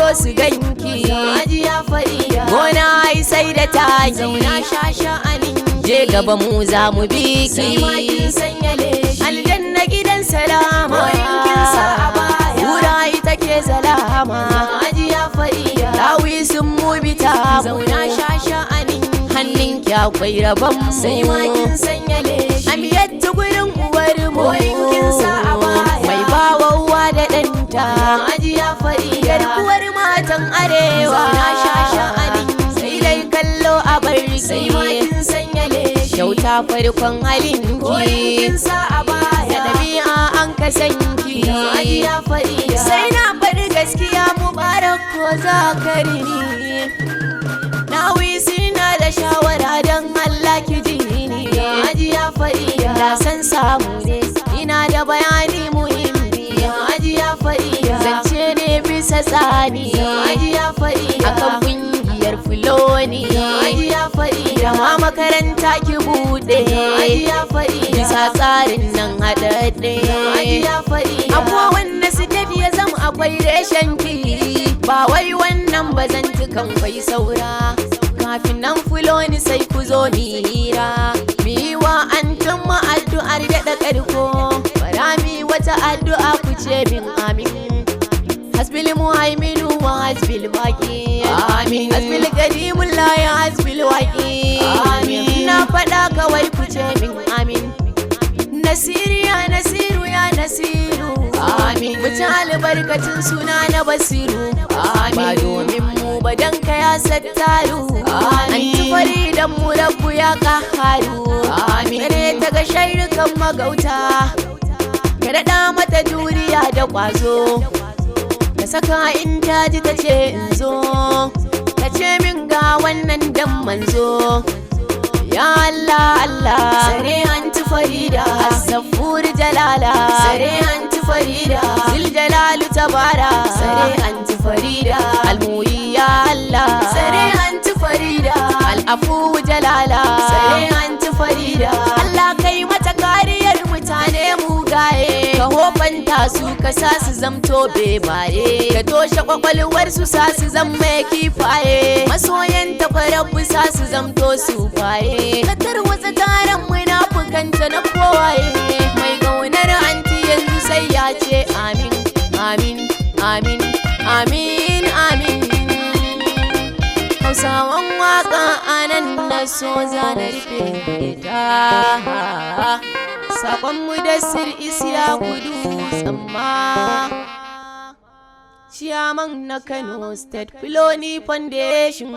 so su ganki Hajiya Farida gona ai sai da taki zauna shasha'anin je gaba mu za mu bi ki sai ma kin sanya leshi aljanna gidan salama kin sa a baya wura ita ke zalama Hajiya Farida dawi sun mu bita zauna shasha'anin hannun ki akwai rabon sai ma kin sanya leshi amiyat gurin uwar mu kin sa a baya mai bawa uwa da danta Hajiya Farida garkuwar matan arewa zauna shasha'anin sai dai kallo a barki sai ma kin sanya leshi kyauta farkon halin ki sa a baya da dabi'a an kasanki Hajiya Farida sai na faɗi gaskiya mubarak ko zakari nawi sina da shawara don Allah ki ji ni Hajiya Farida na san samu ne ina da bayani muhimmi Hajiya Farida zance ne bisa tsani Hajiya Farida akan kungiyar fuloni Hajiya Farida ma makaranta ki bude Hajiya Farida bisa tsarin nan haɗaɗɗe Hajiya Farida abuwa wanda su tafiya zama akwai reshen ki ba wai wannan bazantukan kwai saura kafin nan fuloni sai ku zo ni hira mi wa an tumma addu'ar daɗa ƙarko bara mi wata addu'a ku ce min amin hasbil muhaiminu wa hasbil baqi amin hasbil karimul la ya hasbil waqi amin na faɗa kawai ku ce min amin nasiru ya nasiru ya nasiru amin mutum albarkacin suna na basiru amin ba domin mu ba dan ka ya sattaru amin an tufari dan mu rabbu ya kaharu amin kare ta ga sharrukan magauta ka daɗa mata juriya da ƙwazo ka saka in ta ji ta ce in zo ka ce min ga wannan dan manzo ya Allah Allah sare anti Farida as-safur jalala sare anti Farida zil jalalu tabara sare anti Farida al-muyi ya Allah sare anti Farida al-afu jalala sare anti Farida Allah kai mata kariyar mutane mugaye ka hofanta su ka sa su zamto bebaye ka toshe kwakwalwar su sa su zama kifaye masoyan tafarabbu sa su zamto su faye ka tarwatsa taron munafukanta na kowaye mai gaunar anti yanzu sai ya ce amin amin amin amin amin hausawan waka anan na so zanar ta saƙonmu da sir isiya kudu tsamma Chairman na Kano State Fulani Foundation